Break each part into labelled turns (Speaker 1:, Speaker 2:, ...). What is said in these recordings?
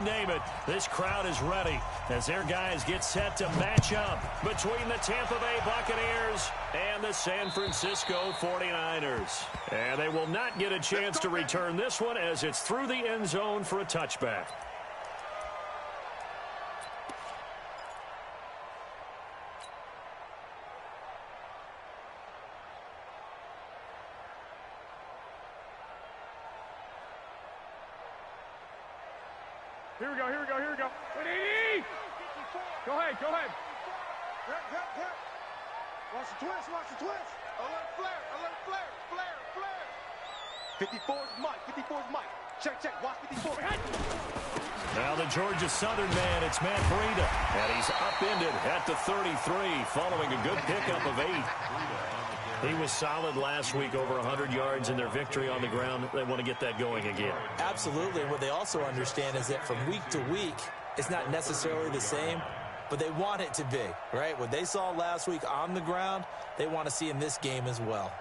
Speaker 1: Name it, this crowd is ready as their guys get set to match up between the Tampa Bay Buccaneers and the San Francisco 49ers. And they will not get a chance to return this one as it's through the end zone for a touchback.
Speaker 2: Here we go. Go ahead. Watch the twist. Alert flare. 54's Mike. Check. Watch 54.
Speaker 1: Now the Georgia Southern man, it's Matt Breida. And he's upended at the 33 following a good pickup of 8. He was solid last week, over 100 yards in their victory on the ground. They want to get that going again.
Speaker 3: Absolutely. And what they also understand is that from week to week, it's not necessarily the same, but they want it to be, right? What they saw last week on the ground, they want to see in this game as well.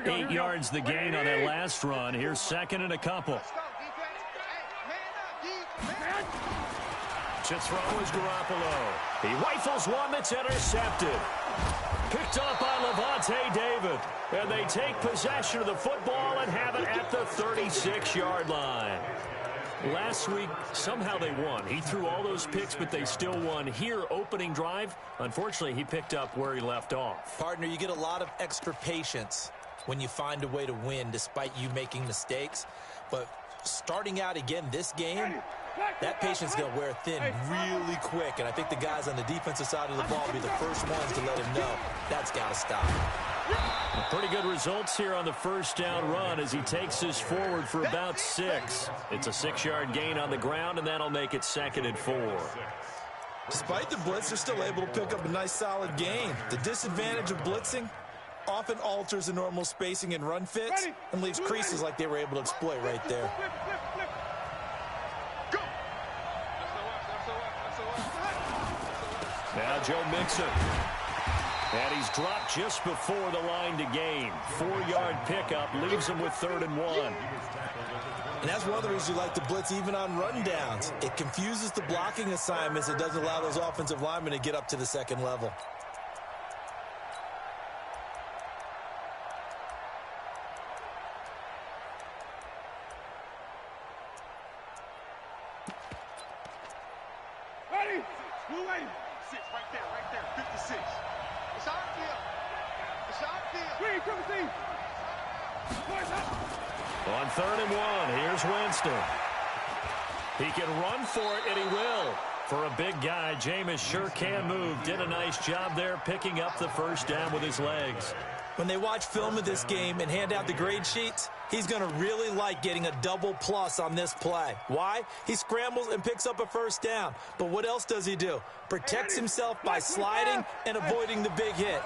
Speaker 1: 8 yards the gain on that last run. Here's second and a couple. To throw is Garoppolo. He rifles one that's intercepted. Picked up by Levante David. And they take possession of the football and have it at the 36-yard line. Last week, somehow they won. He threw all those picks, but they still won. Here, opening drive, unfortunately, he picked up where he left off.
Speaker 3: Partner, you get a lot of extra patience when you find a way to win despite you making mistakes. But starting out again this game, that patience is going to wear thin really quick. And I think the guys on the defensive side of the ball will be the first ones to let him know that's got to stop.
Speaker 1: Pretty good results here on the first down run as he takes this forward for about 6. It's a 6-yard gain on the ground, and that'll make it 2nd and 4.
Speaker 3: Despite the blitz, they're still able to pick up a nice solid gain. The disadvantage of blitzing often alters the normal spacing and run fits and leaves creases like they were able to exploit right there.
Speaker 1: Now Joe Mixon. And he's dropped just before the line to gain. 4-yard pickup leaves him with 3rd and 1.
Speaker 3: And that's one of the reasons you like to blitz even on run downs. It confuses the blocking assignments. It doesn't allow those offensive linemen to get up to the second level.
Speaker 2: Ready? Blue lane. 6, right there. 56. It's our field. Green, come see.
Speaker 1: On 3rd and 1, here's Winston. He can run for it, and he will. For a big guy, Jameis sure can move. Did a nice job there picking up the first down with his legs.
Speaker 3: When they watch film of this game and hand out the grade sheets, he's going to really like getting a double plus on this play. Why? He scrambles and picks up a first down. But what else does he do? Protects himself by sliding and avoiding the big hit.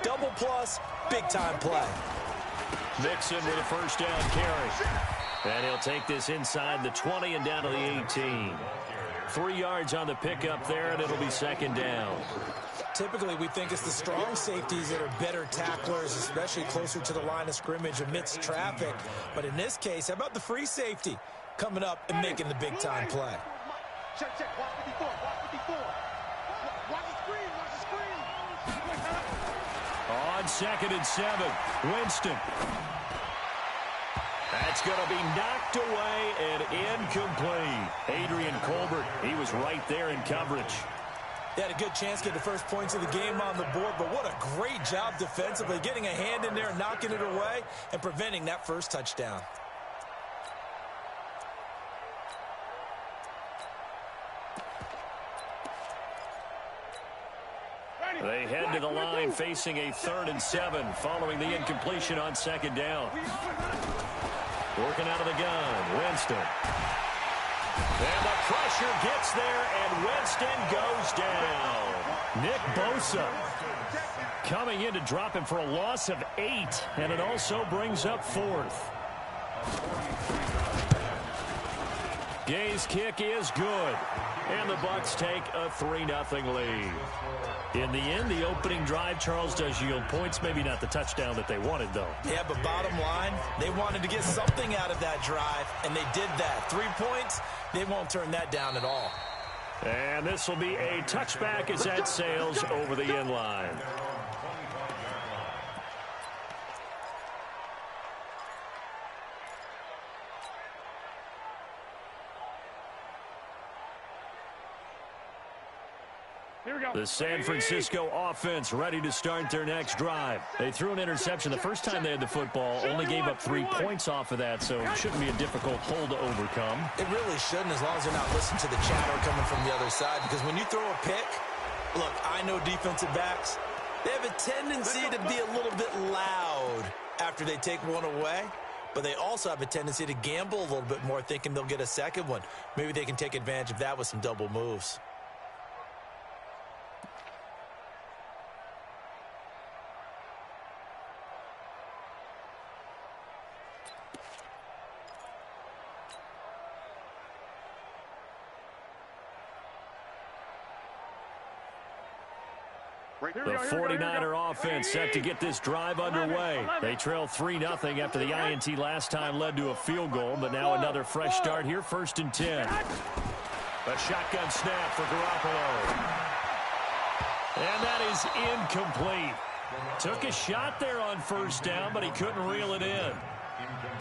Speaker 3: Double plus, big-time play.
Speaker 1: Mixon with a first down carry. And he'll take this inside the 20 and down to the 18. 3 yards on the pickup there, and it'll be 2nd down.
Speaker 3: Typically, we think it's the strong safeties that are better tacklers, especially closer to the line of scrimmage amidst traffic. But in this case, how about the free safety coming up and making the big-time play?
Speaker 2: Check. Watch 54. Watch the screen.
Speaker 1: On 2nd and 7, Winston. That's going to be knocked away and incomplete. Adrian Colbert, he was right there in coverage.
Speaker 3: They had a good chance to get the first points of the game on the board, but what a great job defensively, getting a hand in there, knocking it away, and preventing that first touchdown.
Speaker 1: They head to the line facing a 3rd and 7 following the incompletion on 2nd down. Working out of the gun, Winston. And the pressure gets there, and Winston goes down. Nick Bosa coming in to drop him for a loss of 8, and it also brings up 4th. Gay's kick is good. And the Bucks take a 3-0 lead. In the end, the opening drive, Charles, does yield points. Maybe not the touchdown that they wanted, though.
Speaker 3: Yeah, but bottom line, they wanted to get something out of that drive, and they did that. 3 points, they won't turn that down at all.
Speaker 1: And this will be a touchback as that sails over the end line. The San Francisco offense ready to start their next drive. They threw an interception the first time they had the football, only gave up 3 points off of that, so it shouldn't be a difficult hole to overcome.
Speaker 3: It really shouldn't, as long as they're not listening to the chatter coming from the other side, because when you throw a pick, look, I know defensive backs, they have a tendency to be a little bit loud after they take one away, but they also have a tendency to gamble a little bit more, thinking they'll get a second one. Maybe they can take advantage of that with some double moves.
Speaker 1: The 49er offense set to get this drive underway. They trail 3-0 after the INT last time led to a field goal, but now another fresh start here, 1st and 10. A shotgun snap for Garoppolo. And that is incomplete. Took a shot there on 1st down, but he couldn't reel it in.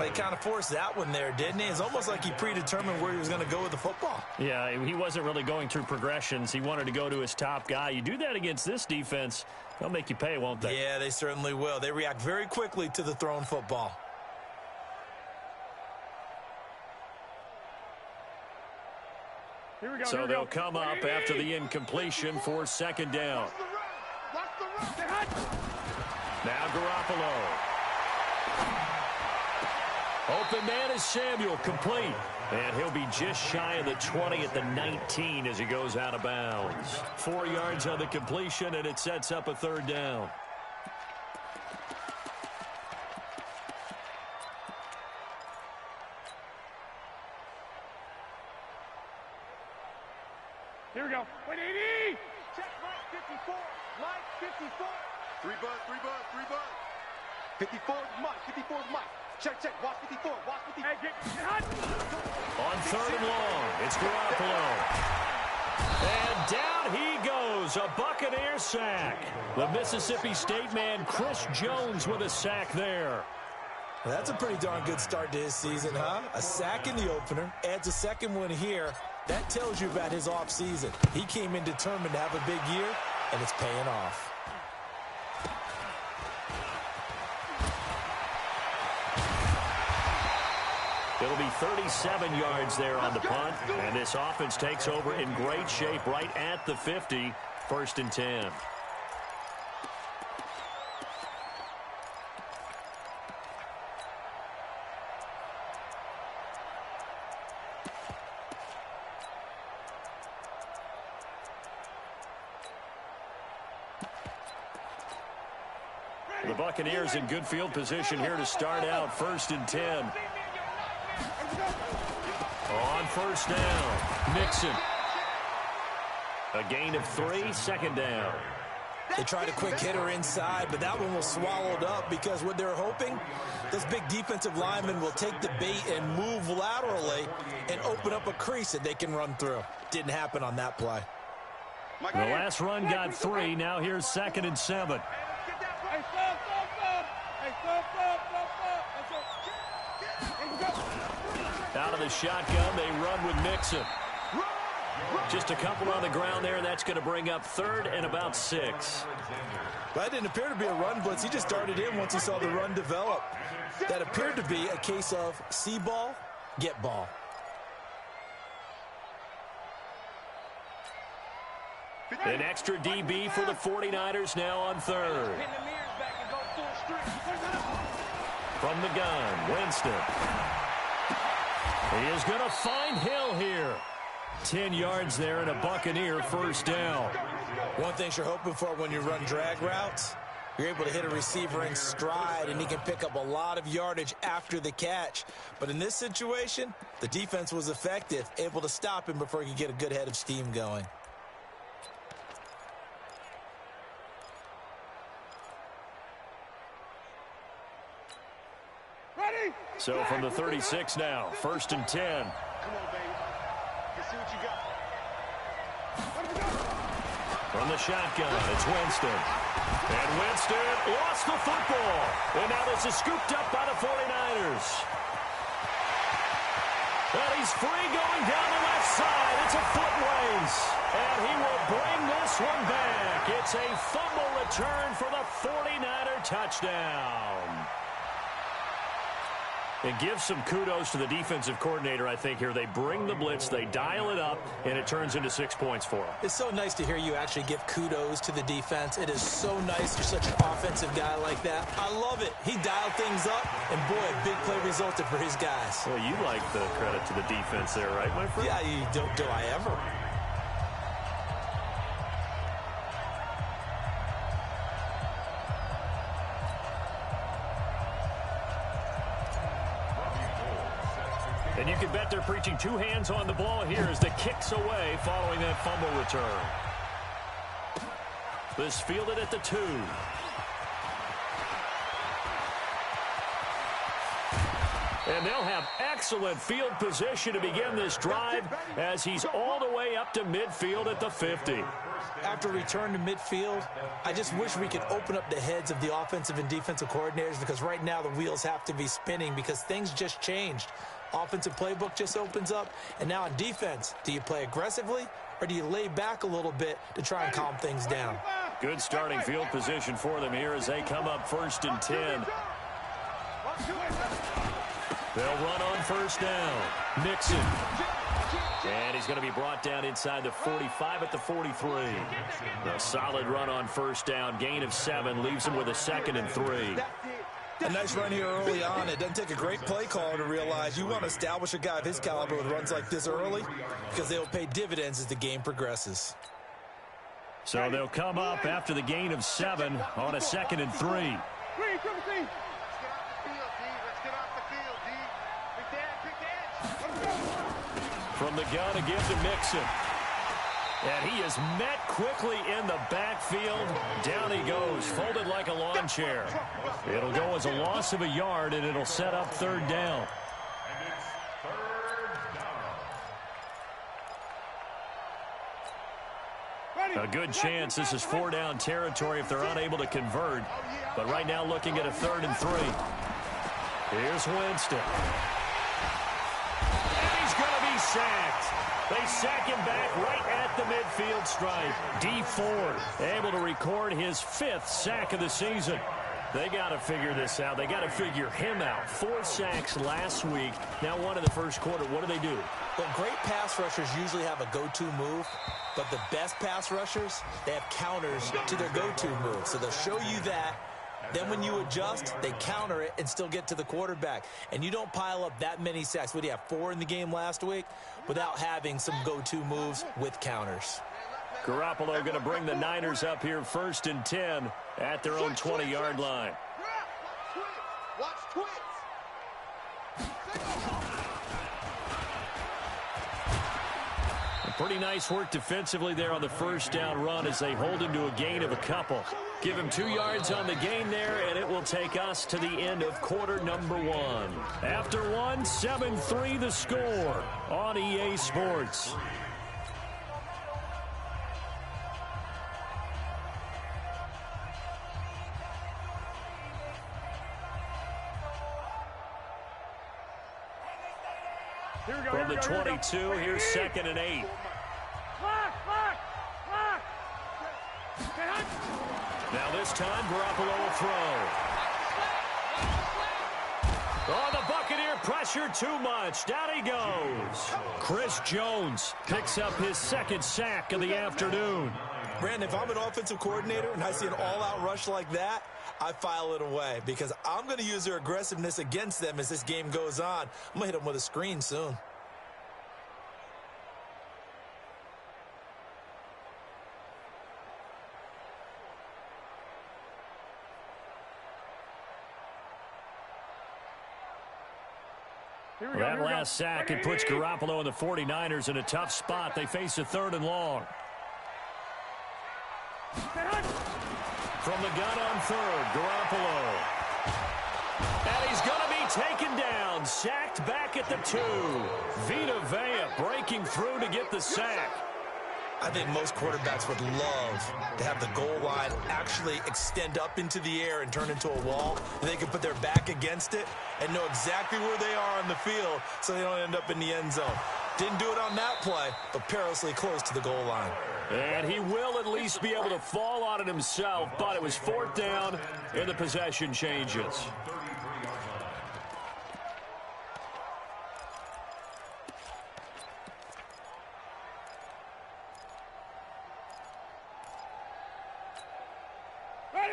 Speaker 3: He kind of forced that one there, didn't he? It's almost like he predetermined where he was going to go with the football.
Speaker 1: Yeah, he wasn't really going through progressions. He wanted to go to his top guy. You do that against this defense, they'll make you pay, won't they?
Speaker 3: Yeah, they certainly will. They react very quickly to the thrown football.
Speaker 1: So they'll come up after the incompletion for 2nd down. Now Garoppolo. Open man is Samuel, complete. And he'll be just shy of the 20 at the 19 as he goes out of bounds. 4 yards on the completion, and it sets up a 3rd down.
Speaker 2: Here we go. 180. Check Mike 54. Mike 54. 3 bud. 54 is Mike. 54 is Mike. Check. Watch 54. Watch 54. Hey, get hot.
Speaker 1: On 3rd and long, it's Garoppolo. And down he goes, a Buccaneer sack. The Mississippi State man, Chris Jones, with a sack there.
Speaker 3: That's a pretty darn good start to his season, huh? A sack in the opener, adds a 2nd one here. That tells you about his offseason. He came in determined to have a big year, and it's paying off.
Speaker 1: It'll be 37 yards there on the punt, and this offense takes over in great shape right at the 50, 1st and 10. The Buccaneers in good field position here to start out, 1st and 10. On 1st down, Nixon. A gain of 3, 2nd down.
Speaker 3: They tried a quick hitter inside, but that one was swallowed up because what they're hoping, this big defensive lineman will take the bait and move laterally and open up a crease that they can run through. Didn't happen on that play.
Speaker 1: The last run got 3. Now here's 2nd and 7. Out of the shotgun, they run with Nixon. Just a couple on the ground there, and that's going to bring up 3rd and about 6.
Speaker 3: That didn't appear to be a run blitz. He just started in once he saw the run develop. That appeared to be a case of see ball, get ball.
Speaker 1: An extra DB for the 49ers now on 3rd. From the gun, Winston. He is going to find Hill here. 10 yards there and a Buccaneer 1st down.
Speaker 3: One thing you're hoping for when you run drag routes, You're able to hit a receiver in stride, and he can pick up a lot of yardage after the catch. But in this situation, the defense was effective, able to stop him before he could get a good head of steam going.
Speaker 2: Ready?
Speaker 1: So from the 36 now, 1st and 10.
Speaker 2: Come on, baby. Let's see what you got.
Speaker 1: From the shotgun, it's Winston. And Winston lost the football. And now this is scooped up by the 49ers. And he's free going down the left side. It's a foot race. And he will bring this one back. It's a fumble return for the 49er touchdown. And give some kudos to the defensive coordinator, I think, here. They bring the blitz, they dial it up, and it turns into 6 points for them.
Speaker 3: It's so nice to hear you actually give kudos to the defense. It is so nice you're such an offensive guy like that. I love it. He dialed things up, and boy, a big play resulted for his guys.
Speaker 1: Well, you like the credit to the defense there, right, my friend?
Speaker 3: Yeah, you don't, do I ever?
Speaker 1: And you can bet they're preaching two hands on the ball here as the kick's away following that fumble return. This fielded at the 2. And they'll have excellent field position to begin this drive as he's all the way up to midfield at the 50.
Speaker 3: After return to midfield, I just wish we could open up the heads of the offensive and defensive coordinators, because right now the wheels have to be spinning because things just changed. Offensive playbook just opens up, and now on defense, do you play aggressively or do you lay back a little bit to try and calm things down?
Speaker 1: Good starting field position for them here as they come up 1st and 10. They'll run on 1st down. Mixon. And he's going to be brought down inside the 45 at the 43. A solid run on 1st down. Gain of 7 leaves him with a 2nd and 3.
Speaker 3: A nice run here early on. It doesn't take a great play caller to realize you want to establish a guy of his caliber with runs like this early, because they'll pay dividends as the game progresses.
Speaker 1: So they'll come up after the gain of 7 on a 2nd and 3. From the gun again to Mixon. And he is met quickly in the backfield. Down he goes, folded like a lawn chair. It'll go as a loss of a yard, and it'll set up 3rd down. A good chance this is 4-down territory if they're unable to convert. But right now looking at a 3rd and 3. Here's Winston. And he's going to be sacked. They sack him back right at the midfield stripe. Dee Ford able to record his 5th sack of the season. They got to figure this out. They got to figure him out. 4 sacks last week. Now 1 in the first quarter. What do they do?
Speaker 3: Well, great pass rushers usually have a go-to move, but the best pass rushers, they have counters to their go-to move. So they'll show you that. Then when you adjust, they counter it and still get to the quarterback. And you don't pile up that many sacks. What do you have, 4 in the game last week? Without having some go-to moves with counters.
Speaker 1: Garoppolo going to bring the Niners up here 1st and 10 at their own 20-yard line.
Speaker 2: Watch twits.
Speaker 1: Pretty nice work defensively there on the 1st down run as they hold him to a gain of a couple. Give him 2 yards on the gain there, and it will take us to the end of quarter number 1. After 1, 7-3 the score on EA Sports. From the 22, here's 2nd and 8. Now this time, Garoppolo will throw. Oh, the Buccaneer pressure too much. Down he goes. Chris Jones picks up his 2nd sack of the afternoon.
Speaker 3: Brandon, if I'm an offensive coordinator and I see an all-out rush like that, I file it away because I'm going to use their aggressiveness against them as this game goes on. I'm going to hit them with a screen soon.
Speaker 1: That last sack, it puts Garoppolo and the 49ers in a tough spot. They face a 3rd and long. From the gun on 3rd, Garoppolo. And he's going to be taken down, sacked back at the 2. Vita Vea breaking through to get the sack.
Speaker 3: I think most quarterbacks would love to have the goal line actually extend up into the air and turn into a wall. And they can put their back against it and know exactly where they are on the field so they don't end up in the end zone. Didn't do it on that play, but perilously close to the goal line.
Speaker 1: And he will at least be able to fall on it himself, but it was 4th down and the possession changes.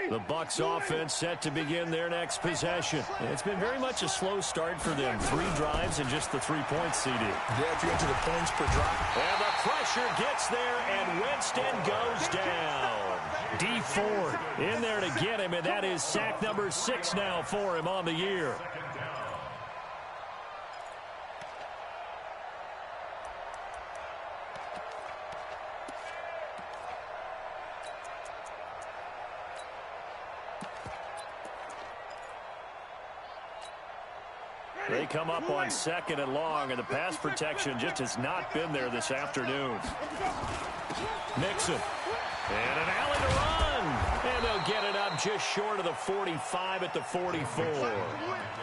Speaker 1: The Bucks offense set to begin their next possession. It's been very much a slow start for them. 3 drives and just the 3 points, CD.
Speaker 3: Yeah, if you're into the points per drive.
Speaker 1: And the pressure gets there, and Winston goes down. D Ford in there to get him, and that is sack number 6 now for him on the year. They come up on 2nd and long, and the pass protection just has not been there this afternoon. Nixon. And an alley to run. And they'll get it up just short of the 45 at the 44.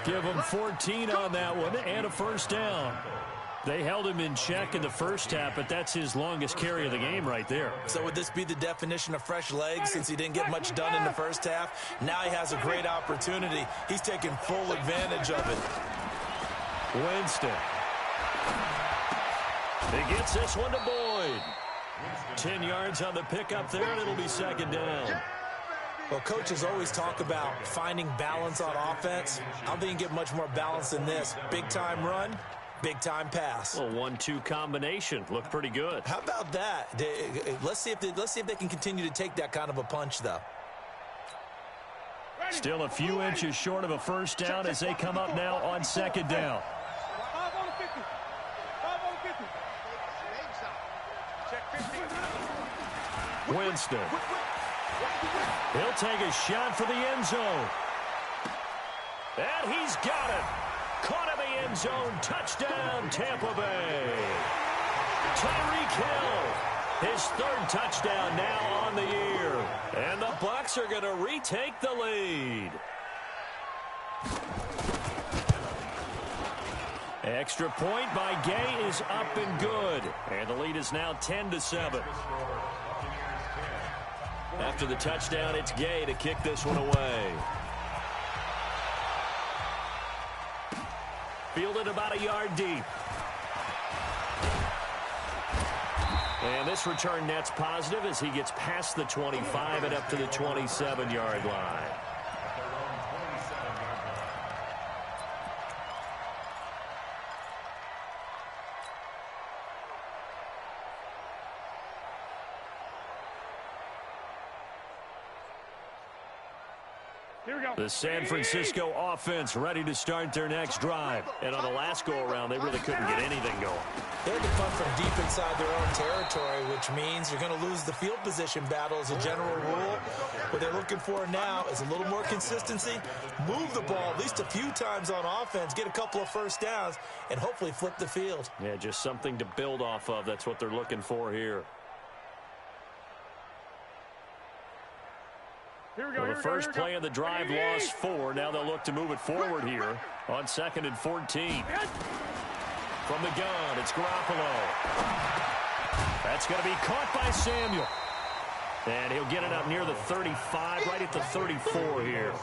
Speaker 1: Give them 14 on that one and a 1st down. They held him in check in the first half, but that's his longest carry of the game right there.
Speaker 3: So would this be the definition of fresh legs since he didn't get much done in the first half? Now he has a great opportunity. He's taking full advantage of it.
Speaker 1: Winston. He gets this one to Boyd. 10 yards on the pickup there, and it'll be 2nd down.
Speaker 3: Well, coaches always talk about finding balance on offense. I don't think you can get much more balance than this. Big-time run, big-time pass.
Speaker 1: A 1-2 combination. Looked pretty good.
Speaker 3: How about that? Let's see if they can continue to take that kind of a punch, though.
Speaker 1: Still a few inches short of a 1st down as they come up now on 2nd down. Winston. He'll take a shot for the end zone. And he's got it. Caught in the end zone. Touchdown, Tampa Bay. Tyreek Hill. His 3rd touchdown now on the year. And the Bucks are going to retake the lead. Extra point by Gay is up and good. And the lead is now 10-7. After the touchdown, it's Gay to kick this one away. Fielded about a yard deep. And this return net's positive as he gets past the 25 and up to the 27-yard line. The San Francisco offense ready to start their next drive. And on the last go-around, they really couldn't get anything going.
Speaker 3: They had to punt from deep inside their own territory, which means you're going to lose the field position battle as a general rule. What they're looking for now is a little more consistency, move the ball at least a few times on offense, get a couple of 1st downs, and hopefully flip the field.
Speaker 1: Yeah, just something to build off of. That's what they're looking for here. The first play of the drive lost 4. Now they'll look to move it forward here on 2nd and 14. From the gun, it's Garoppolo. That's going to be caught by Samuel. And he'll get it up near the 35, right at the 34 here.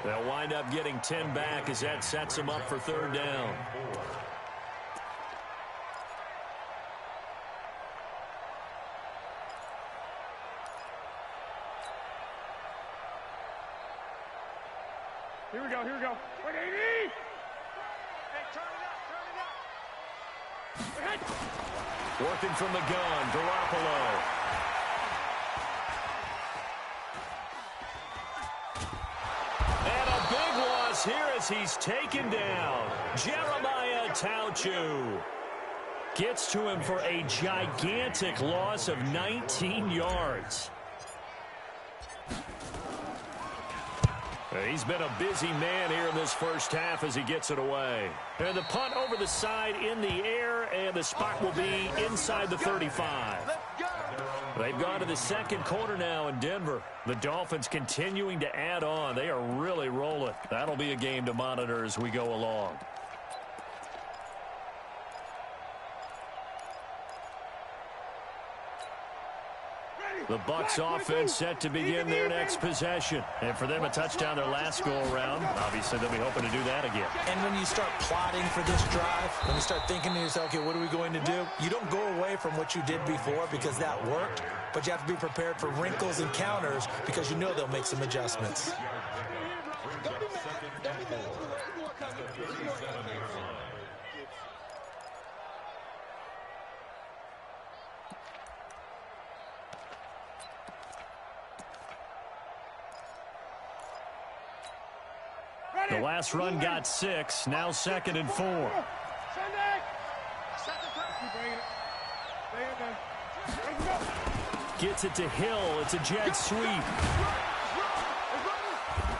Speaker 1: They'll wind up getting 10 back as that sets him up for 3rd down.
Speaker 2: Here we go, here we go. 180! Hey, turn it up.
Speaker 1: Working from the gun, Garoppolo. And a big loss here as he's taken down. Jeremiah Tauchu gets to him for a gigantic loss of 19 yards. He's been a busy man here in this first half as he gets it away. And the punt over the side in the air, and the spot will be inside the 35. They've gone to the second quarter now in Denver. The Dolphins continuing to add on. They are really rolling. That'll be a game to monitor as we go along. The Bucks offense set to begin their next possession. And for them, a touchdown their last go-around. Obviously, they'll be hoping to do that again.
Speaker 3: And when you start plotting for this drive, when you start thinking to yourself, okay, what are we going to do? You don't go away from what you did before because that worked, but you have to be prepared for wrinkles and counters because you know they'll make some adjustments.
Speaker 1: The last run got 6, now 2nd and 4. Gets it to Hill. It's a jet sweep.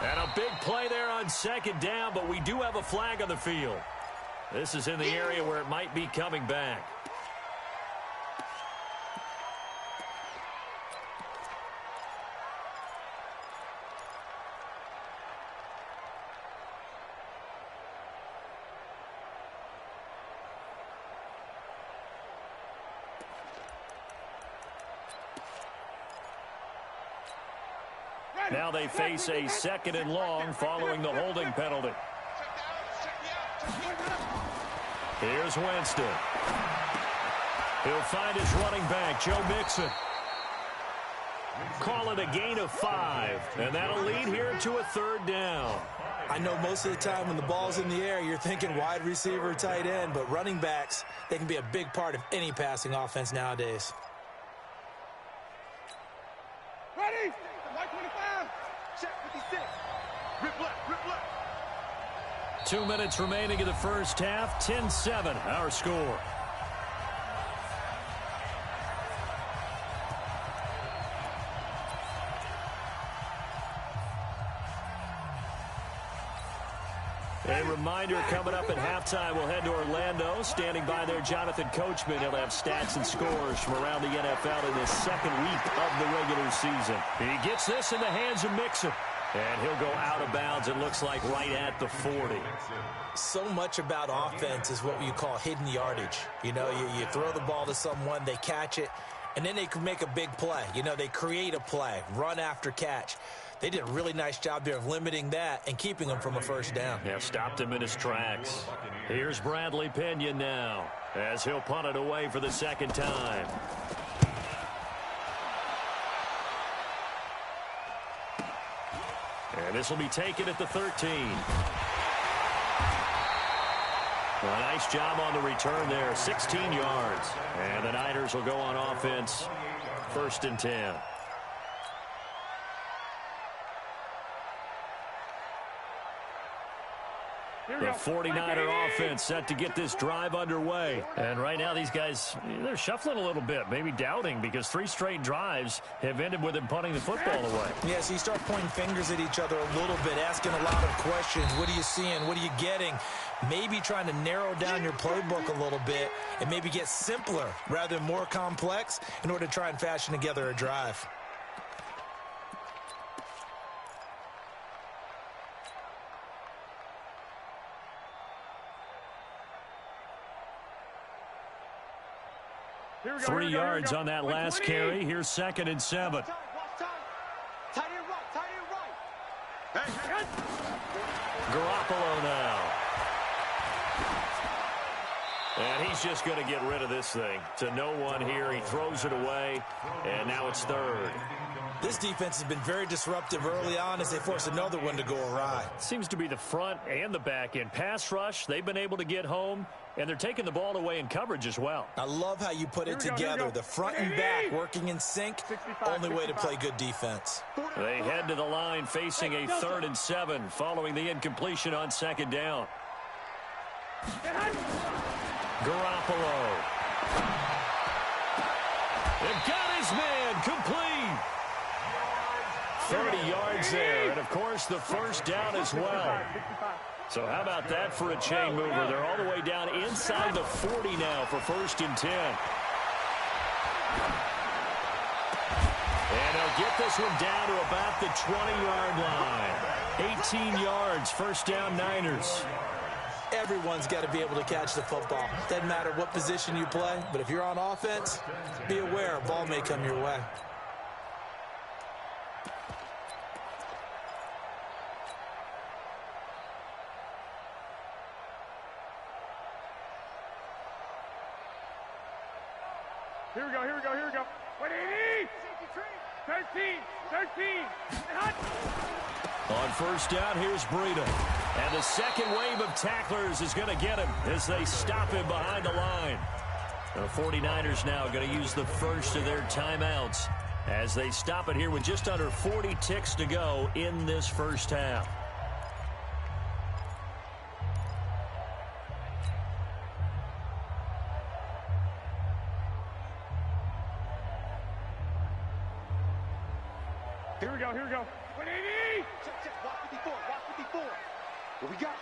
Speaker 1: And a big play there on 2nd down, but we do have a flag on the field. This is in the area where it might be coming back. Now they face a 2nd and long following the holding penalty. Here's Winston. He'll find his running back, Joe Mixon. Call it a gain of 5, and that'll lead here to a 3rd down.
Speaker 3: I know most of the time when the ball's in the air, you're thinking wide receiver, tight end, but running backs, they can be a big part of any passing offense nowadays.
Speaker 2: Ready? 25. Check 56. Rip left, rip left.
Speaker 1: 2 minutes remaining in the first half. 10-7, our score. A reminder coming up at halftime, we'll head to Orlando. Standing by there, Jonathan Coachman. He'll have stats and scores from around the NFL in this 2nd week of the regular season. He gets this in the hands of Mixon. And he'll go out of bounds, it looks like, right at the 40.
Speaker 3: So much about offense is what you call hidden yardage. You know, you throw the ball to someone, they catch it, and then they can make a big play. You know, they create a play, run after catch. They did a really nice job there of limiting that and keeping him from a 1st down.
Speaker 1: Yeah, stopped him in his tracks. Here's Bradley Pinion now as he'll punt it away for the 2nd time. And this will be taken at the 13. Well, a nice job on the return there, 16 yards. And the Niners will go on offense, 1st and 10. The 49er offense set to get this drive underway. And right now these guys, they're shuffling a little bit, maybe doubting, because 3 straight drives have ended with them punting the football away.
Speaker 3: Yeah, so you start pointing fingers at each other a little bit, asking a lot of questions. What are you seeing? What are you getting? Maybe trying to narrow down your playbook a little bit and maybe get simpler rather than more complex in order to try and fashion together a drive.
Speaker 1: Here we go, 3 yards on that last carry. Here's 2nd and 7.
Speaker 2: Tight end right, tight end right. Hey.
Speaker 1: Garoppolo now. And he's just going to get rid of this thing. To no one here. He throws it away, and now it's 3rd.
Speaker 3: This defense has been very disruptive early on as they force another one to go awry.
Speaker 1: Seems to be the front and the back end. Pass rush, they've been able to get home, and they're taking the ball away in coverage as well.
Speaker 3: I love how you put it together. The front and back working in sync, only way to play good defense.
Speaker 1: They head to the line facing a 3rd and 7 following the incompletion on 2nd down. Garoppolo. They've got his man complete. 30 yards there, and of course the first down as well. So how about that for a chain mover? They're all the way down inside the 40 now for 1st and 10. And they'll get this one down to about the 20-yard line. 18 yards, first down Niners.
Speaker 3: Everyone's got to be able to catch the football. Doesn't matter what position you play, but if you're on offense, be aware a ball may come your way.
Speaker 2: Here we go, here we go, here we go. 180! 13!
Speaker 1: On first down, here's Breida. And the second wave of tacklers is going to get him as they stop him behind the line. The 49ers now going to use the first of their timeouts as they stop it here with just under 40 ticks to go in this first half.
Speaker 2: Here we go, here we go. 180! Check, watch 54, watch 54. What we got?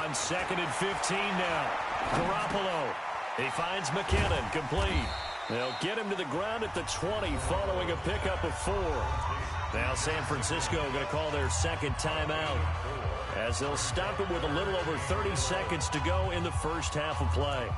Speaker 1: On 2nd and 15 now. Garoppolo. He finds McKinnon, complete. They'll get him to the ground at the 20 following a pickup of 4. Now San Francisco going to call their second timeout as they'll stop it with a little over 30 seconds to go in the first half of play.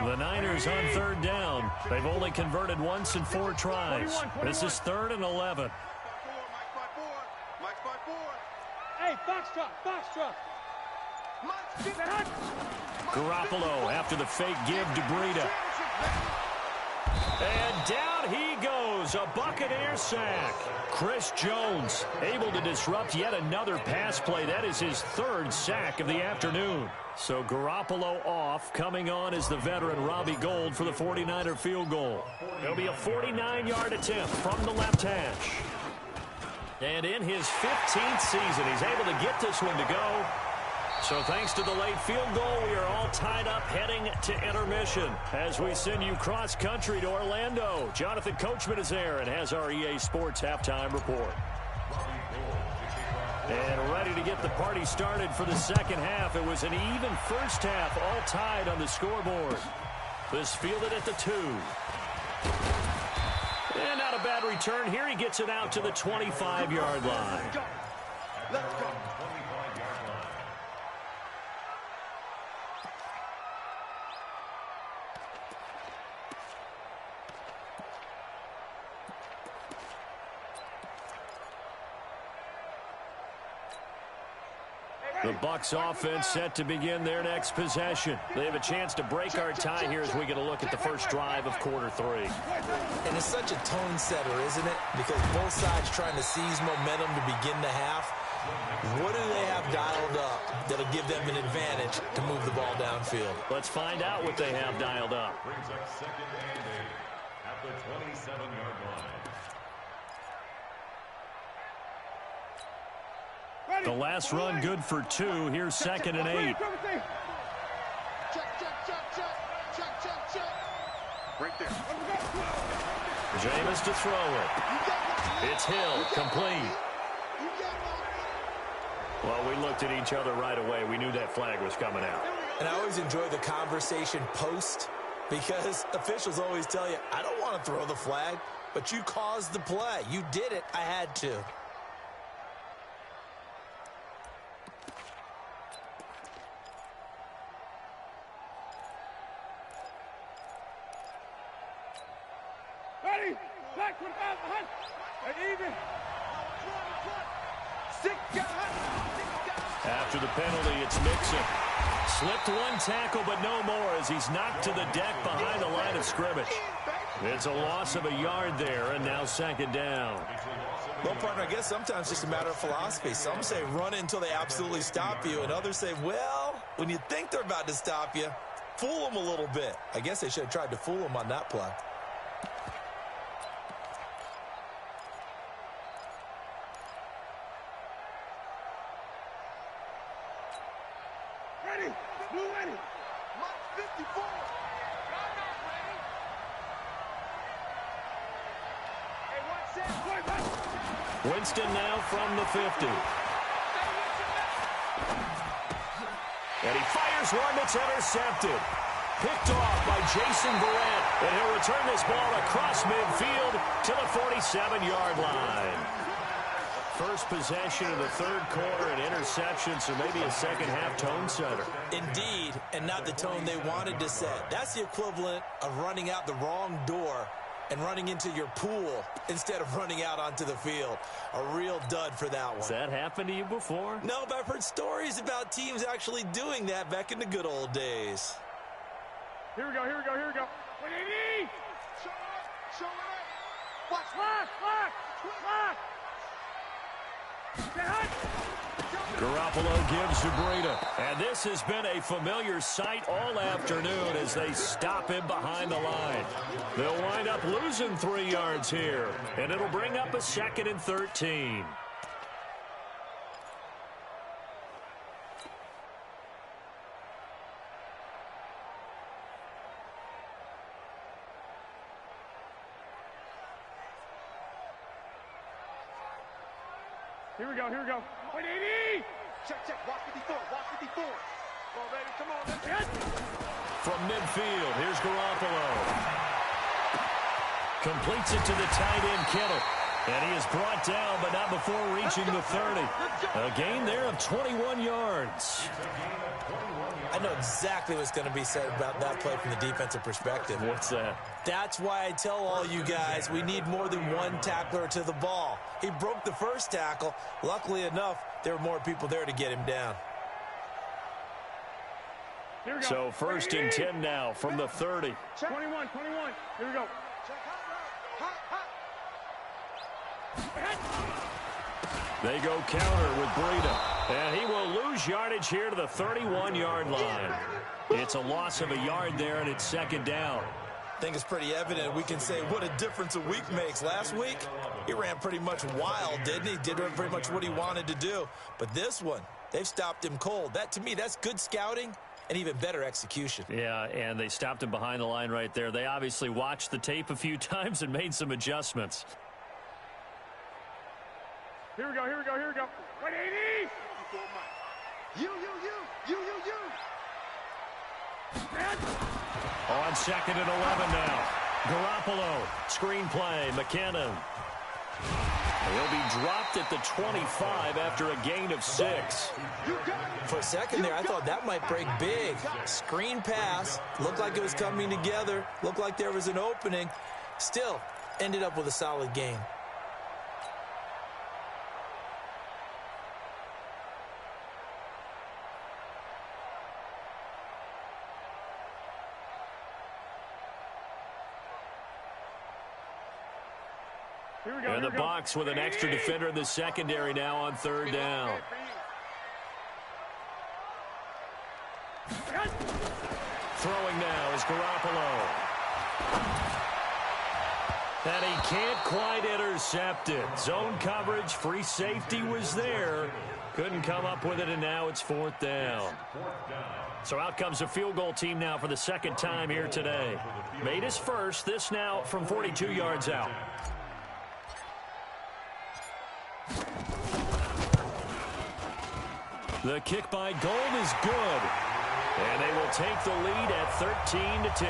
Speaker 1: The Niners on 3rd down. They've only converted once in 4 tries. 21. This is 3rd and 11.
Speaker 2: Mike's by 4. Hey, Foxtrot.
Speaker 1: Garoppolo after the fake give to Breida. And down he goes, a Buccaneer sack. Chris Jones able to disrupt yet another pass play. That is his 3rd sack of the afternoon. So Garoppolo off. Coming on is the veteran Robbie Gould for the 49er field goal. It'll be a 49-yard attempt from the left hash. And in his 15th season, he's able to get this one to go. So thanks to the late field goal, we are all tied up heading to intermission as we send you cross-country to Orlando. Jonathan Coachman is there and has our EA Sports halftime report. And ready to get the party started for the second half. It was an even first half, all tied on the scoreboard. This fielded at the 2. And not a bad return here. He gets it out to the 25-yard line.
Speaker 2: Let's go.
Speaker 1: The Bucks offense set to begin their next possession. They have a chance to break our tie here as we get a look at the first drive of quarter 3.
Speaker 3: And it's such a tone setter, isn't it? Because both sides trying to seize momentum to begin the half. What do they have dialed up that'll give them an advantage to move the ball downfield?
Speaker 1: Let's find out what they have dialed up.
Speaker 4: Brings up 2nd and 8 at the 27-yard line.
Speaker 1: The last run good for 2. Here's 2nd and 8.
Speaker 2: Check. Right there.
Speaker 1: Jameis to throw it. It's Hill, complete. Well, we looked at each other right away. We knew that flag was coming out.
Speaker 3: And I always enjoy the conversation post because officials always tell you, I don't want to throw the flag, but you caused the play. You did it. I had to.
Speaker 2: Ready? Black 25 behind. And even. 6
Speaker 1: After the penalty, it's Mixon. Slipped one tackle, but no more as he's knocked to the deck behind the line of scrimmage. It's a loss of a yard there, and now second down.
Speaker 3: Well, partner, I guess sometimes it's just a matter of philosophy. Some say run it until they absolutely stop you, and others say, well, when you think they're about to stop you, fool them a little bit. I guess they should have tried to fool them on that play.
Speaker 2: Ready, blue ready. Mark 54.
Speaker 1: Winston now from the 50. And he fires one that's intercepted. Picked off by Jason Barrett. And he'll return this ball across midfield to the 47-yard line. First possession of the third quarter and interception, so maybe a second-half tone setter.
Speaker 3: Indeed, and not the tone they wanted to set. That's the equivalent of running out the wrong door and running into your pool instead of running out onto the field. A real dud for that one.
Speaker 1: Has that happened to you before?
Speaker 3: No, but I've heard stories about teams actually doing that back in the good old days.
Speaker 2: Here we go, here we go, here we go. 180! Show it up! Watch, lock!
Speaker 1: Garoppolo gives to Breida. And this has been a familiar sight all afternoon as they stop him behind the line. They'll wind up losing 3 yards here. And it'll bring up a 2nd and 13.
Speaker 2: Here we go, here we go. 180! Check, watch 54, watch 54. Come on, baby, come on, let's hit!
Speaker 1: From midfield, here's Garoppolo. Completes it to the tight end, Kittle. And he is brought down, but not before reaching the 30. A gain there of 21 yards.
Speaker 3: I know exactly what's going to be said about that play from the defensive perspective.
Speaker 1: What's that?
Speaker 3: That's why I tell all you guys we need more than one tackler to the ball. He broke the first tackle. Luckily enough, there were more people there to get him down.
Speaker 2: Here we go.
Speaker 1: So 1st and 10 now from the 30.
Speaker 2: 21. Here we go.
Speaker 1: They go counter with Breida. And he will lose yardage here to the 31-yard line. It's a loss of a yard there, and it's 2nd down.
Speaker 3: I think it's pretty evident. We can say what a difference a week makes. Last week, he ran pretty much wild, didn't he? Did pretty much what he wanted to do. But this one, they've stopped him cold. That, to me, that's good scouting and even better execution.
Speaker 1: Yeah, and they stopped him behind the line right there. They obviously watched the tape a few times and made some adjustments.
Speaker 2: Here we go. 180! You.
Speaker 1: On 2nd and 11 now. Garoppolo, screen play, McKinnon. He'll be dropped at the 25 after a gain of 6.
Speaker 3: For a second there, I thought that might break big. Screen pass, looked like it was coming together, looked like there was an opening. Still, ended up with a solid gain.
Speaker 1: And the Bucks with an extra defender in the secondary now on 3rd down. Throwing now is Garoppolo. And he can't quite intercept it. Zone coverage, free safety was there. Couldn't come up with it, and now it's 4th down. So out comes a field goal team now for the 2nd time here today. Made his first, this now from 42 yards out. The kick by Gold is good. And they will take the lead at 13-10.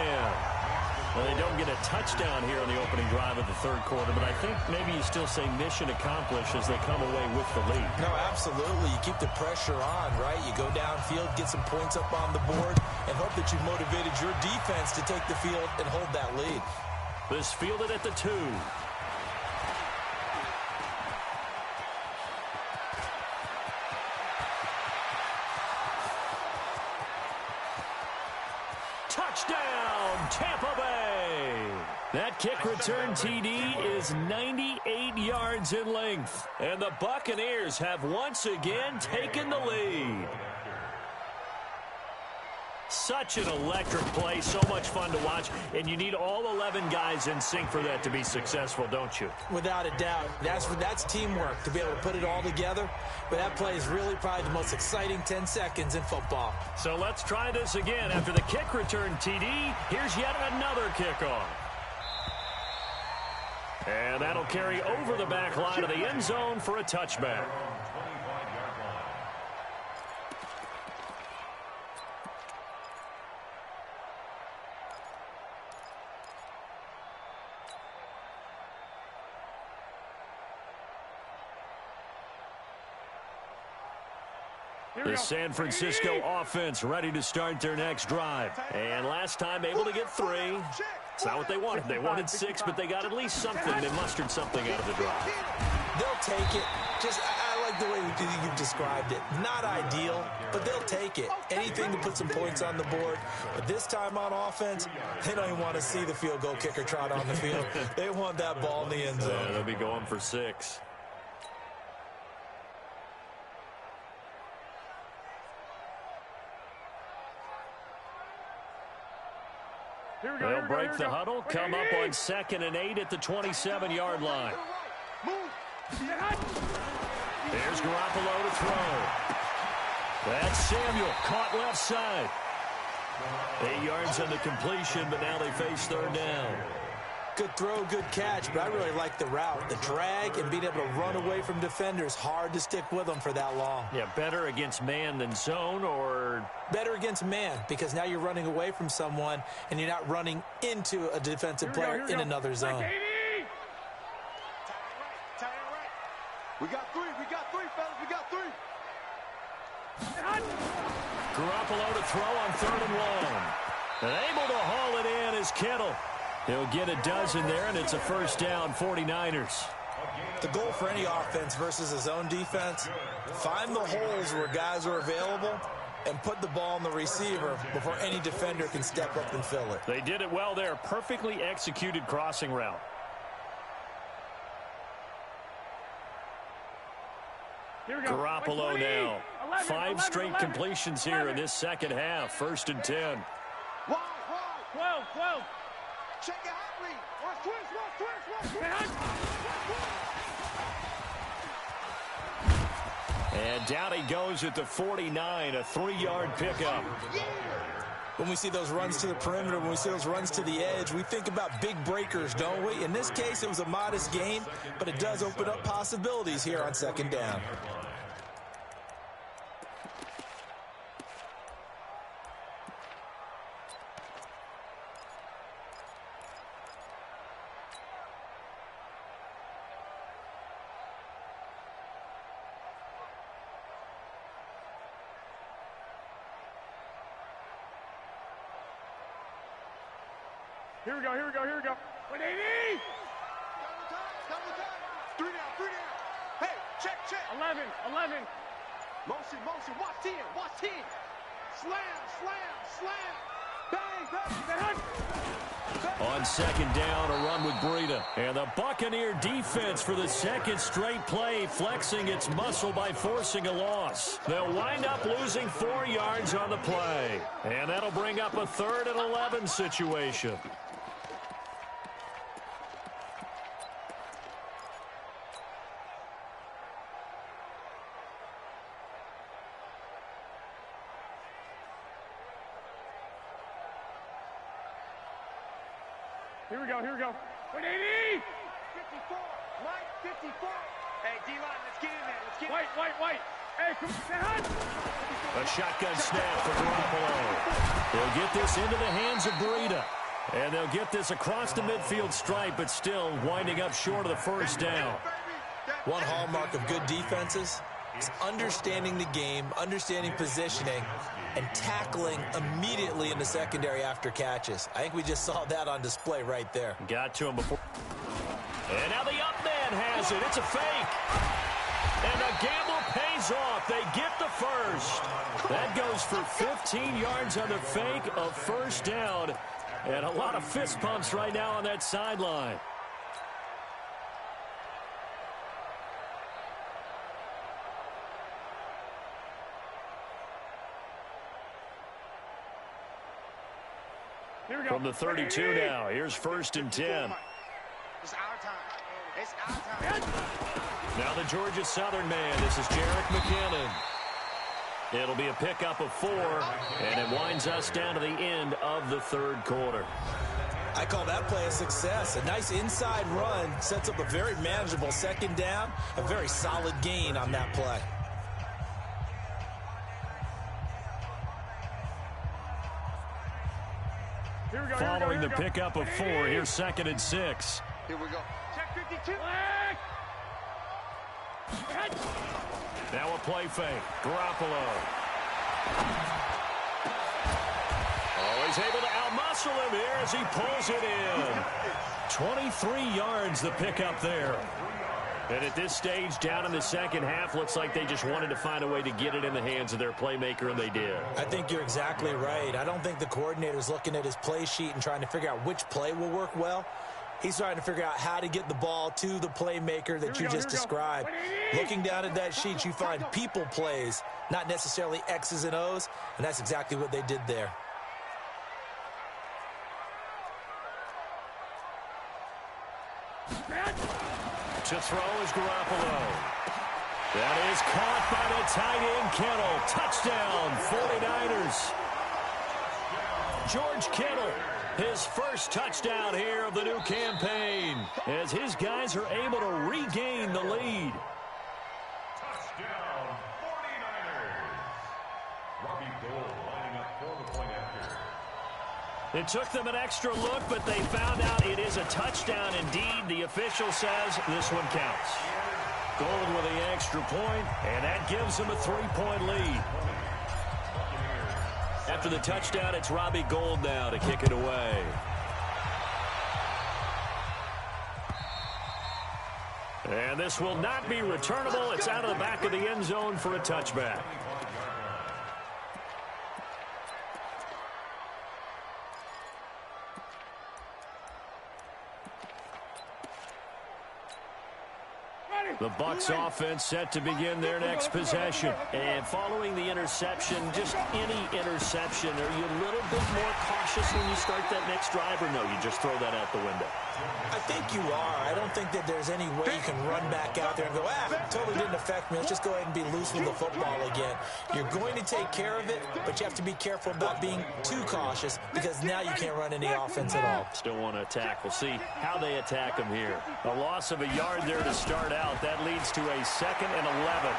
Speaker 1: Well, they don't get a touchdown here on the opening drive of the 3rd quarter, but I think maybe you still say mission accomplished as they come away with the lead.
Speaker 3: No, absolutely. You keep the pressure on, right? You go downfield, get some points up on the board, and hope that you've motivated your defense to take the field and hold that lead.
Speaker 1: This fielded at the 2. Touchdown, Tampa Bay! That kick return TD is 98 yards in length. And the Buccaneers have once again taken the lead. Such an electric play, so much fun to watch, and you need all 11 guys in sync for that to be successful, don't you?
Speaker 3: Without a doubt. That's teamwork, to be able to put it all together. But that play is really probably the most exciting 10 seconds in football.
Speaker 1: So let's try this again. After the kick return TD, here's yet another kickoff. And that'll carry over the back line of the end zone for a touchback. The San Francisco offense ready to start their next drive. And last time able to get 3. It's not what they wanted. They wanted 6, but they got at least something. They mustered something out of the drive.
Speaker 3: They'll take it. I like the way you've described it. Not ideal, but they'll take it. Anything to put some points on the board. But this time on offense, they don't even want to see the field goal kicker trot on the field. They want that ball in the end zone.
Speaker 1: They'll be going for 6. They'll break the huddle, come up on 2nd and 8 at the 27-yard line. There's Garoppolo to throw. That's Samuel, caught left side. 8 yards on the completion, but now they face 3rd down.
Speaker 3: Good throw, good catch, but I really like the route. The drag and being able to run away from defenders, hard to stick with them for that long.
Speaker 1: Yeah, better against man than zone, or?
Speaker 3: Better against man, because now you're running away from someone and you're not running into a defensive player in another zone.
Speaker 2: We got 3, fellas, we got 3.
Speaker 1: Garoppolo to throw on 3rd and long. And able to haul it in is Kittle. He'll get a dozen there, and it's a first down, 49ers.
Speaker 3: The goal for any offense versus a zone defense, find the holes where guys are available and put the ball on the receiver before any defender can step up and fill it.
Speaker 1: They did it well there. Perfectly executed crossing route. Garoppolo now. 5 straight completions here in this second half. 1st and 10.
Speaker 2: 12. Check it out, Lee.
Speaker 1: And down he goes at the 49, a 3-yard pickup.
Speaker 3: When we see those runs to the perimeter, when we see those runs to the edge, we think about big breakers, don't we? In this case, it was a modest gain, but it does open up possibilities here on 2nd down.
Speaker 2: Here we go. 180! Double time. 3 down. Hey, check. 11. Motion. Watch 10. Slam. Bang.
Speaker 1: On 2nd down, a run with Breida. And the Buccaneer defense for the 2nd straight play, flexing its muscle by forcing a loss. They'll wind up losing 4 yards on the play. And that'll bring up a 3rd and 11 situation.
Speaker 2: Here we go. 180! 54. Mike, 54. Hey, D-line, let's get in there. White. Hey, come on.
Speaker 1: A shotgun snap for Garoppolo. They'll get this into the hands of Breida. And they'll get this across the midfield stripe, but still winding up short of the 1st down.
Speaker 3: One hallmark of good defenses is understanding the game, understanding positioning, and tackling immediately in the secondary after catches. I think we just saw that on display right there.
Speaker 1: Got to him before. And now the up man has it. It's a fake. And the gamble pays off. They get the first. That goes for 15 yards on the fake, a 1st down. And a lot of fist pumps right now on that sideline. From the 32 now, here's 1st and 10.
Speaker 2: It's our time. It's our time.
Speaker 1: Now the Georgia Southern man. This is Jerick McKinnon. It'll be a pickup of 4, and it winds us down to the end of the 3rd quarter.
Speaker 3: I call that play a success. A nice inside run sets up a very manageable 2nd down, a very solid gain on that play.
Speaker 1: Following the pickup of 4, here's 2nd and 6.
Speaker 2: Here we go. Check 52.
Speaker 1: Now a play fake. Garoppolo. Oh, he's able to outmuscle him here as he pulls it in. 23 yards the pickup there. And at this stage, down in the 2nd half, looks like they just wanted to find a way to get it in the hands of their playmaker, and they did.
Speaker 3: I think you're exactly right. I don't think the coordinator's looking at his play sheet and trying to figure out which play will work well. He's trying to figure out how to get the ball to the playmaker that you just described. Looking down at that sheet, you find people plays, not necessarily X's and O's, and that's exactly what they did there.
Speaker 1: To throw is Garoppolo. That is caught by the tight end, Kittle. Touchdown, 49ers. George Kittle, his first touchdown here of the new campaign, as his guys are able to regain the lead.
Speaker 4: Touchdown, 49ers. Robbie Gould lining up for the point after.
Speaker 1: It took them an extra look, but they found out it is a touchdown indeed. The official says this one counts. Gould with the extra point, and that gives them a 3-point lead. After the touchdown, it's Robbie Gould now to kick it away. And this will not be returnable. It's out of the back of the end zone for a touchback. The Bucks offense set to begin their next possession. And following the interception, just any interception, are you a little bit more cautious when you start that next drive, or no, you just throw that out the window?
Speaker 3: I think you are. I don't think that there's any way you can run back out there and go, totally didn't affect me. Let's just go ahead and be loose with the football again. You're going to take care of it, but you have to be careful about being too cautious because now you can't run any offense at all.
Speaker 1: Still want to attack. We'll see how they attack them here. A loss of a yard there to start out. That leads to a 2nd and 11.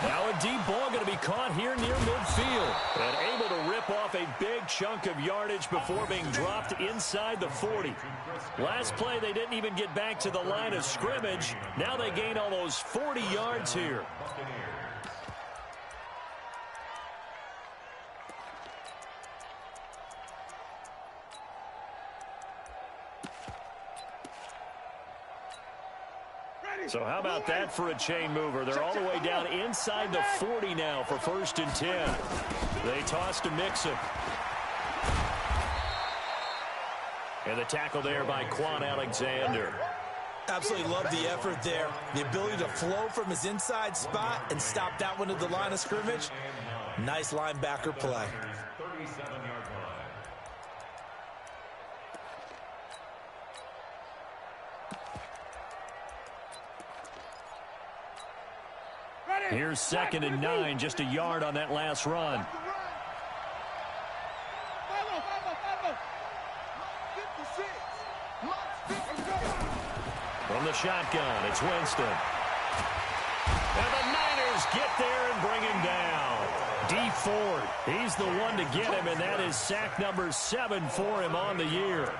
Speaker 1: Now a deep ball going to be caught here near midfield. And able to rip off a big chunk of yardage before being dropped inside the 40. Last play, they didn't even get back to the line of scrimmage. Now they gain almost 40 yards here. So how about that for a chain mover? They're all the way down inside the 40 now for 1st and 10. They toss to Mixon. And the tackle there by Quan Alexander.
Speaker 3: Absolutely love the effort there. The ability to flow from his inside spot and stop that one at the line of scrimmage. Nice linebacker play.
Speaker 4: 37-yard line.
Speaker 1: Here's 2nd and 9, just a yard on that last run. From the shotgun, it's Winston. And the Niners get there and bring him down. D Ford, he's the one to get him, and that is sack number 7 for him on the year.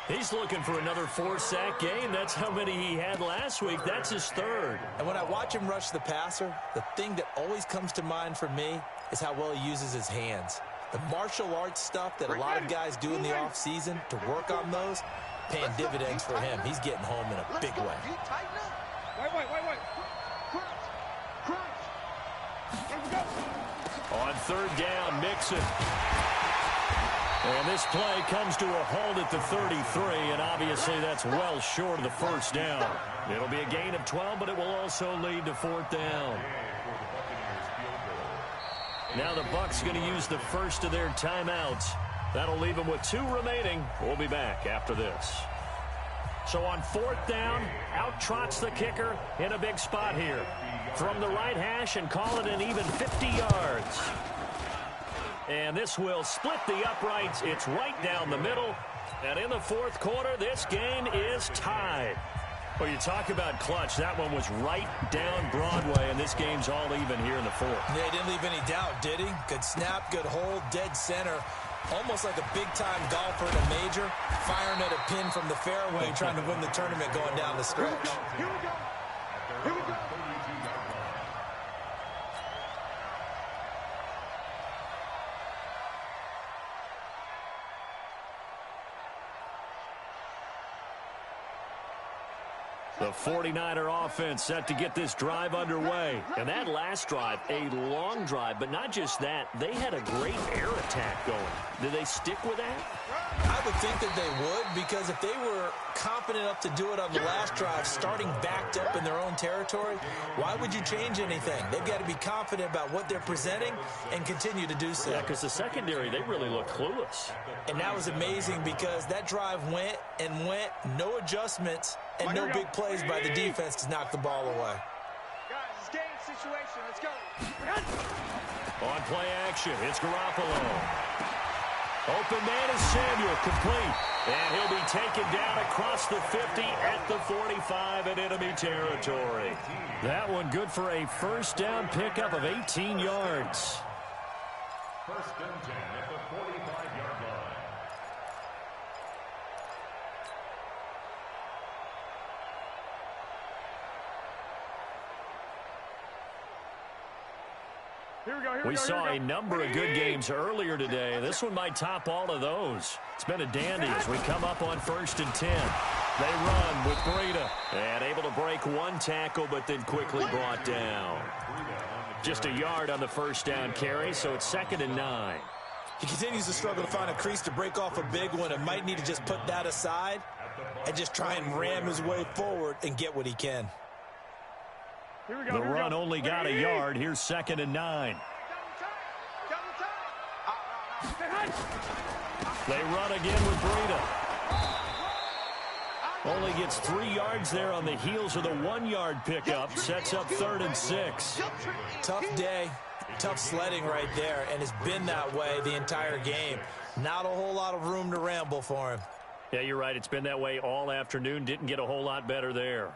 Speaker 1: He's looking for another 4-sack game. That's how many he had last week. That's his 3rd.
Speaker 3: And when I watch him rush the passer, the thing that always comes to mind for me is how well he uses his hands. The martial arts stuff that a lot of guys do in the offseason to work on those, paying dividends for him. He's getting home in a big way.
Speaker 1: On 3rd down, Mixon. And this play comes to a halt at the 33, and obviously that's well short of the first down. It'll be a gain of 12, but it will also lead to fourth down. Now the Bucks going to use the first of their timeouts. That'll leave them with 2 remaining. We'll be back after this. So on fourth down, out trots the kicker in a big spot here. From the right hash and call it an even 50 yards. And this will split the uprights. It's right down the middle. And in the fourth quarter, this game is tied. Well, you talk about clutch. That one was right down Broadway, and this game's all even here in the fourth.
Speaker 3: Yeah, he didn't leave any doubt, did he? Good snap, good hold, dead center. Almost like a big-time golfer in a major, firing at a pin from the fairway, trying to win the tournament going down the stretch.
Speaker 2: Here we go. Here we go.
Speaker 1: The 49er offense set to get this drive underway. And that last drive, a long drive, but not just that. They had a great air attack going. Did they stick with that?
Speaker 3: I would think that they would, because if they were confident enough to do it on the last drive, starting backed up in their own territory, why would you change anything? They've got to be confident about what they're presenting and continue to do so.
Speaker 1: Yeah, because the secondary, they really looked clueless.
Speaker 3: And that was amazing because that drive went and went, no adjustments, and no big plays by the defense to knock the ball away.
Speaker 2: Guys, it's game situation. Let's go.
Speaker 1: On play action, it's Garoppolo. Open man is Samuel, complete. And he'll be taken down across the 50 at the 45 in enemy territory. That one good for a first down pickup of 18 yards.
Speaker 4: First and 10 at the 45-yard line.
Speaker 2: Here we go. Here
Speaker 1: We
Speaker 2: we go.
Speaker 1: saw
Speaker 2: Here
Speaker 1: a
Speaker 2: we go.
Speaker 1: number of good games earlier today. This one might top all of those. It's been a dandy as we come up on first and 10. They run with Breida. And able to break one tackle, but then quickly brought down. Just a yard on the first down carry, so it's 2nd and 9.
Speaker 3: He continues to struggle to find a crease to break off a big one and might need to just put that aside and just try and ram his way forward and get what he can.
Speaker 2: Here we go.
Speaker 1: The
Speaker 2: Here we
Speaker 1: run
Speaker 2: go.
Speaker 1: only got a yard. Here's 2nd and 9. They run again with Breida. Only gets 3 yards there on the heels of the 1-yard pickup. Sets up 3rd and 6.
Speaker 3: Tough day, tough sledding right there, and it's been that way the entire game. Not a whole lot of room to ramble for him.
Speaker 1: Yeah, you're right. It's been that way all afternoon. Didn't get a whole lot better there.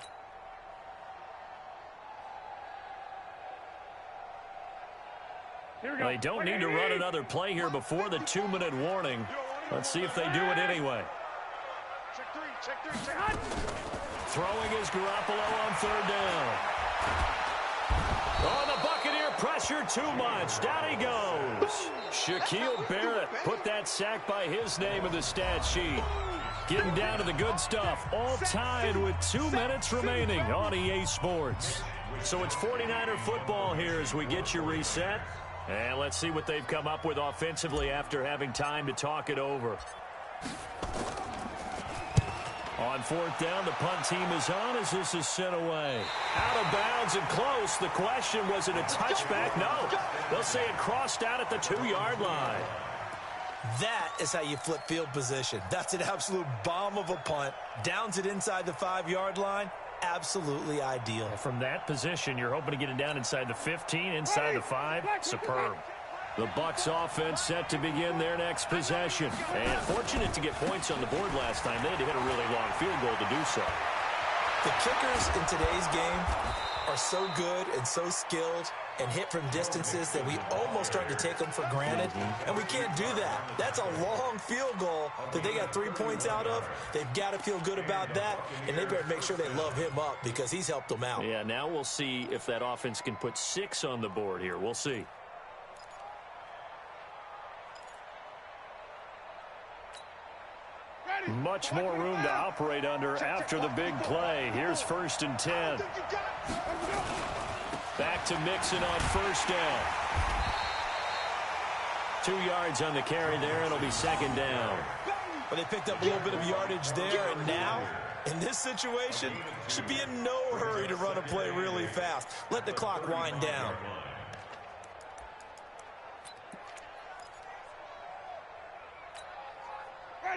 Speaker 2: Here we go.
Speaker 1: They don't need to run another play here before the 2-minute warning. Let's see if they do it anyway.
Speaker 2: Check three. Check three. Check hot.
Speaker 1: Throwing is Garoppolo on 3rd down. Oh, the Buccaneer pressure too much. Down he goes. Shaquille Barrett put that sack by his name in the stat sheet. Getting down to the good stuff. All tied with 2 minutes remaining on EA Sports. So it's 49er football here as we get you reset. And let's see what they've come up with offensively after having time to talk it over. On 4th down, the punt team is on as this is sent away. Out of bounds and close. The question, was it a touchback? No. They'll say it crossed out at the 2-yard line.
Speaker 3: That is how you flip field position. That's an absolute bomb of a punt. Downs it inside the 5-yard line. Absolutely ideal.
Speaker 1: From that position, you're hoping to get it down inside the 15, inside the 5. Superb. The Bucks offense set to begin their next possession. And fortunate to get points on the board last time. They had to hit a really long field goal to do so.
Speaker 3: The kickers in today's game are so good and so skilled and hit from distances that we almost start to take them for granted, and we can't do that. That's a long field goal that they got 3 points out of. They've got to feel good about that, and they better make sure they love him up because he's helped them out.
Speaker 1: Yeah, now we'll see if that offense can put 6 on the board here. We'll see. Much more room to operate under after the big play. Here's 1st and 10. Back to Mixon on 1st down. 2 yards on the carry there. It'll be second down.
Speaker 3: But they picked up a little bit of yardage there, and now, in this situation, should be in no hurry to run a play really fast. Let the clock wind down.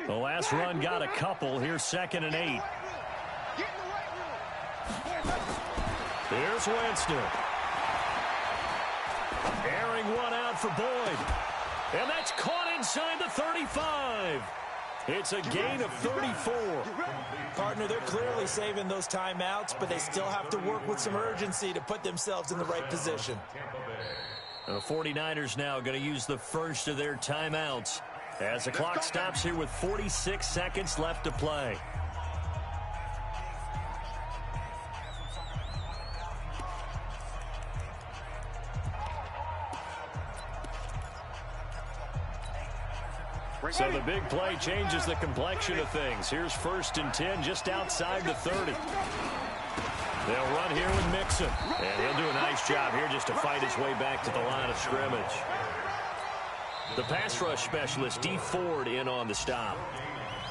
Speaker 1: The last run got a couple. Here's 2nd and 8. Here's Winston. Airing one out for Boyd. And that's caught inside the 35. It's a gain of 34.
Speaker 3: Partner, they're clearly saving those timeouts, but they still have to work with some urgency to put themselves in the right position.
Speaker 1: The 49ers now going to use the first of their timeouts as the clock stops here with 46 seconds left to play. So the big play changes the complexion of things. Here's 1st and 10 just outside the 30. They'll run here with Mixon. And he'll do a nice job here just to fight his way back to the line of scrimmage. The pass rush specialist, D. Ford, in on the stop.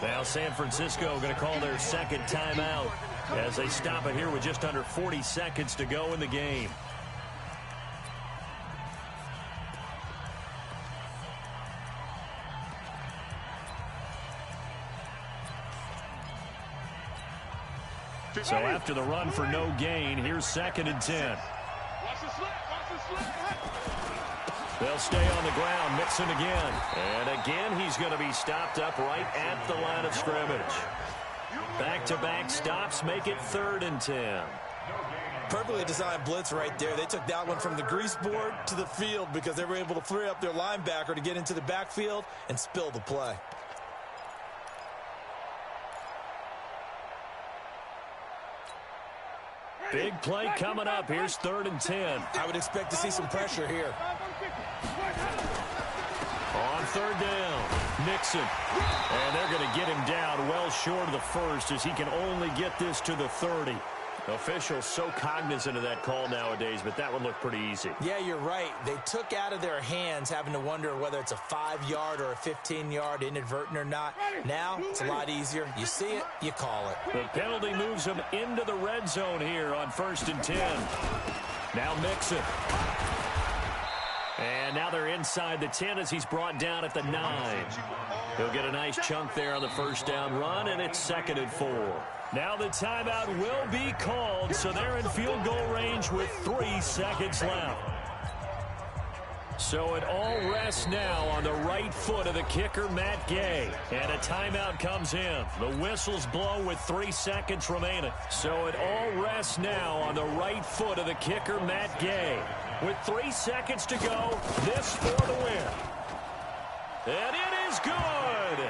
Speaker 1: Now San Francisco going to call their second timeout as they stop it here with just under 40 seconds to go in the game. So after the run for no gain, here's 2nd and 10. They'll stay on the ground. Mixon again. And again, he's going to be stopped up right at the line of scrimmage. Back-to-back stops make it 3rd and 10.
Speaker 3: Perfectly designed blitz right there. They took that one from the grease board to the field because they were able to free up their linebacker to get into the backfield and spill the play.
Speaker 1: Big play coming up. Here's 3rd and 10.
Speaker 3: I would expect to see some pressure here.
Speaker 1: On 3rd down, Mixon. And they're going to get him down well short of the first as he can only get this to the 30. Officials so cognizant of that call nowadays, but that one looked pretty easy.
Speaker 3: Yeah, you're right. They took out of their hands having to wonder whether it's a 5-yard or a 15-yard inadvertent or not. Now, it's a lot easier. You see it, you call it.
Speaker 1: The penalty moves them into the red zone here on 1st and 10. Now Mixon. And now they're inside the 10 as he's brought down at the 9. He'll get a nice chunk there on the 1st down run, and it's 2nd and 4. Now the timeout will be called, so they're in field goal range with 3 seconds left. So it all rests now on the right foot of the kicker, Matt Gay. And a timeout comes in. The whistles blow with 3 seconds remaining. So it all rests now on the right foot of the kicker, Matt Gay. With 3 seconds to go, this for the win. And it is good.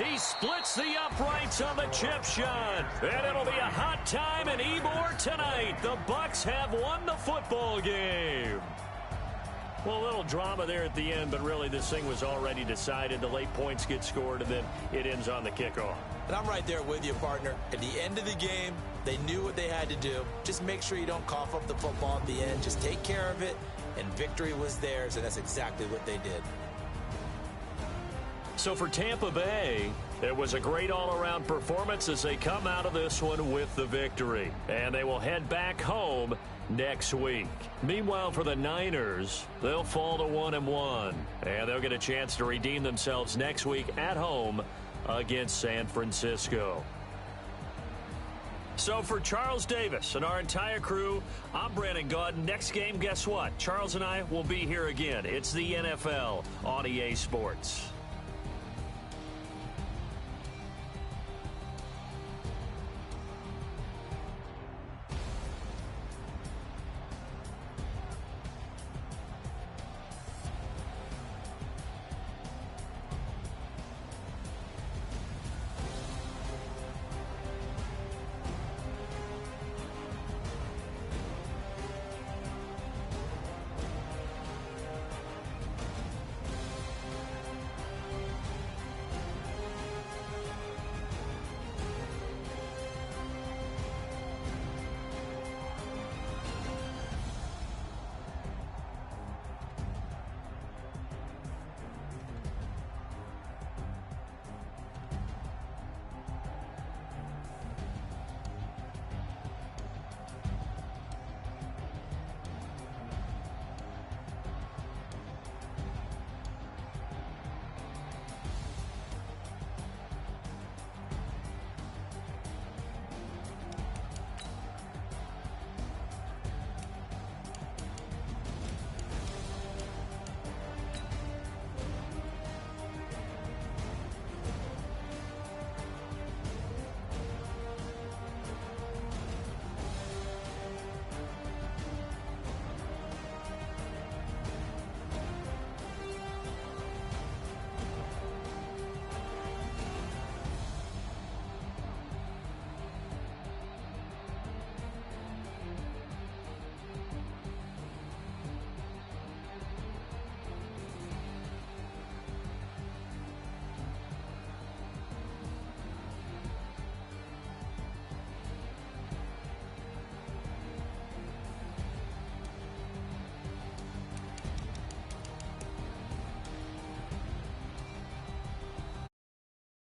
Speaker 1: He splits the uprights on the chip shot. And it'll be a hot time in Ybor tonight. The Bucks have won the football game. Well, a little drama there at the end, but really this thing was already decided. The late points get scored, and then it ends on the kickoff.
Speaker 3: And I'm right there with you, partner. At the end of the game, they knew what they had to do. Just make sure you don't cough up the football at the end. Just take care of it, and victory was theirs, and that's exactly what they did.
Speaker 1: So for Tampa Bay, it was a great all-around performance as they come out of this one with the victory. And they will head back home next week. Meanwhile, for the Niners, they'll fall to 1-1. And they'll get a chance to redeem themselves next week at home against San Francisco. So for Charles Davis and our entire crew, I'm Brandon Gaudin. Next game, guess what? Charles and I will be here again. It's the NFL on EA Sports.